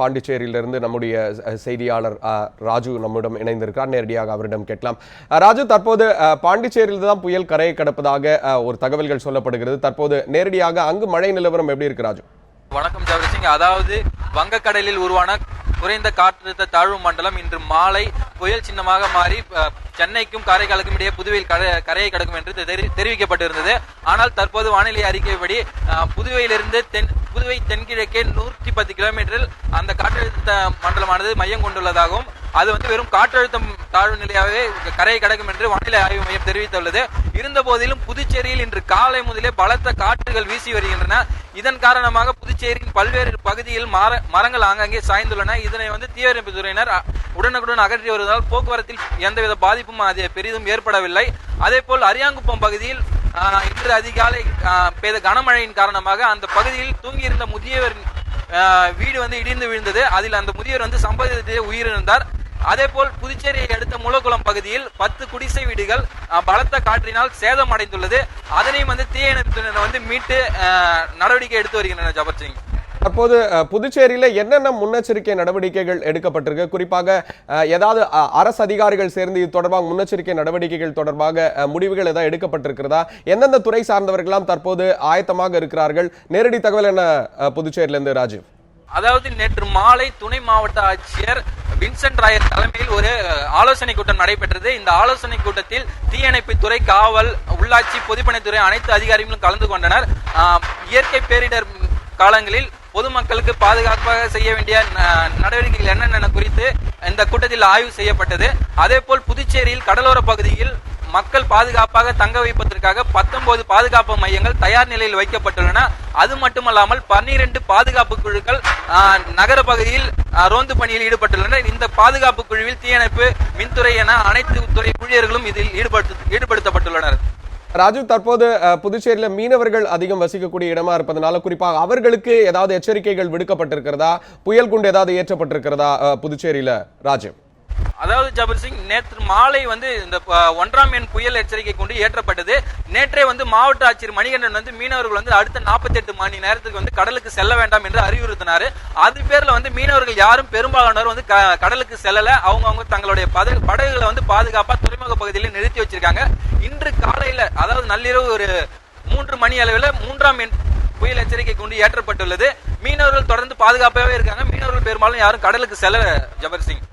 பாண்டிச்சேரியிலிருந்து நம்முடைய செய்தியாளர் ராஜு நம்மிடம் இணைந்திருக்கிறார். நேரடியாக அவரிடம் கேட்கலாம். ராஜு, தற்போது பாண்டிச்சேரியில் தான் புயல் கரையை கடப்பதாக ஒரு தகவல்கள் சொல்லப்படுகிறது. தற்போது நேரடியாக அங்கு மழை நிலவரம் எப்படி இருக்கு ராஜு? வணக்கம் ஜவஹர். அதாவது வங்கக்கடலில் உருவான குறைந்த காற்றழுத்த தாழ்வு மண்டலம் இன்று மாலை புயல் சின்னமாக மாறி சென்னைக்கும் காரைக்காலுக்கும் இடையே புதுவையில் கரையை கடக்கும் என்று தெரிவிக்கப்பட்டிருந்தது. ஆனால் தற்போது வானிலை அறிக்கைப்படி புதுவையிலிருந்து புதுவை தென்கிழக்கே 110 கிலோமீட்டரில் அந்த காற்றழுத்த மண்டலமானது மையம் கொண்டுள்ளதாகவும் அது வெறும் காற்றழுத்தம் தாழ்வு நிலையாகவே கரையை கடக்கும் என்று வானிலை ஆய்வு மையம் தெரிவித்துள்ளது. இருந்த போதிலும் புதுச்சேரியில் இன்று காலை முதலே பலத்த காற்றுகள் வீசி வருகின்றன. இதன் காரணமாக புதுச்சேரியின் பல்வேறு பகுதியில் மரங்கள் ஆங்காங்கே சாய்ந்துள்ளன. இதனை தீயணைப்பு துறையினர் உடனுக்குடன் அகற்றி வருவதால் போக்குவரத்தில் எந்தவித பாதிப்பும் அது பெரிதும் ஏற்படவில்லை. அதே போல் அரியாங்குப்பம் பகுதியில் இன்று அதிகாலை பெய்த கனமழையின் காரணமாக அந்த பகுதியில் தூங்கியிருந்த முதியவரின் வீடு இடிந்து விழுந்தது. அதில் அந்த முதியவர் சம்பவத்திலே உயிரிழந்தார். அதே போல் புதுச்சேரியை அடுத்த மூலக்குளம் பகுதியில் 10 குடிசை வீடுகள் பலத்த காற்றினால் சேதம் அடைந்துள்ளது. அதனையும் தீயணைப்பு மீட்டு நடவடிக்கை எடுத்து வருகின்றனர். ஜபர் சிங், தற்போது புதுச்சேரியில என்னென்ன முன்னெச்சரிக்கை நடவடிக்கைகள் எடுக்கப்பட்டிருக்கு? குறிப்பாக ஏதாவது அரசு அதிகாரிகள் சேர்ந்து இது தொடர்பாக முன்னெச்சரிக்கை நடவடிக்கைகள் தொடர்பாக முடிவுகள் ஏதாவது எடுக்கப்பட்டிருக்கிறதா? எந்தெந்த துறை சார்ந்தவர்களாம் தற்போது ஆயத்தமாக இருக்கிறார்கள்? நேரடி தகவல் என்ன புதுச்சேரியிலிருந்து ராஜீவ்? அதாவது நேற்று மாலை துணை மாவட்ட ஆட்சியர் வின்சென்ட் ராயர் தலைமையில் ஒரு ஆலோசனை கூட்டம் நடைபெற்றது. இந்த ஆலோசனை கூட்டத்தில் தீயணைப்பு துறை, காவல், உள்ளாட்சி, பொதுப்பணித்துறை அனைத்து அதிகாரிகளும் கலந்து கொண்டனர். இயற்கை பேரிடர் காலங்களில் பொதுமக்களுக்கு பாதுகாப்பாக செய்ய வேண்டிய நடவடிக்கைகள் என்னென்ன குறித்து இந்த கூட்டத்தில் ஆய்வு செய்யப்பட்டது. அதே போல் புதுச்சேரியில் கடலோர பகுதியில் மக்கள் பாதுகாப்பாக தங்க வைப்பதற்காக 19 பாதுகாப்பு மையங்கள் தயார் நிலையில் வைக்கப்பட்டுள்ளன. அது மட்டுமல்லாமல் 12 பாதுகாப்பு குழுக்கள் நகர பகுதியில் ரோந்து பணியில் ஈடுபட்டுள்ளனர். இந்த பாதுகாப்பு குழுவில் தீயணைப்பு, மின்துறை என அனைத்து துறை ஊழியர்களும் இதில் ஈடுபடுத்தப்பட்டுள்ளனர். ராஜு, தற்போது புதுச்சேரியில மீனவர்கள் அதிகம் வசிக்கக்கூடிய இடமா இருப்பதனால குறிப்பாக அவர்களுக்கு ஏதாவது எச்சரிக்கைகள் விடுக்கப்பட்டிருக்கிறதா? புயல் குண்டு ஏதாவது ஏற்றப்பட்டிருக்கிறதா புதுச்சேரியில ராஜு? அதாவது ஜபர் சிங், நேற்று மாலை இந்த 1ஆம் எண் புயல் எச்சரிக்கை கொண்டு ஏற்றப்பட்டது. நேற்றே மாவட்ட ஆட்சியர் மணிகண்டன் மீனவர்கள் அடுத்த 48 மணி நேரத்துக்கு கடலுக்கு செல்ல வேண்டாம் என்று அறிவுறுத்தினார். அது பேர்ல மீனவர்கள் யாரும் பெரும்பாலானோர் கடலுக்கு செல்லல. அவங்க தங்களுடைய படகுகளை பாதுகாப்பா துறைமுக பகுதியில் நிறுத்தி வச்சிருக்காங்க. இன்று காலையில, அதாவது நள்ளிரவு ஒரு 3 மணி அளவில் 3ஆம் எண் புயல் எச்சரிக்கை கொண்டு ஏற்றப்பட்டுள்ளது. மீனவர்கள் தொடர்ந்து பாதுகாப்பாகவே இருக்காங்க. மீனவர்கள் பெரும்பாலும் யாரும் கடலுக்கு செல்ல ஜபர் சிங்.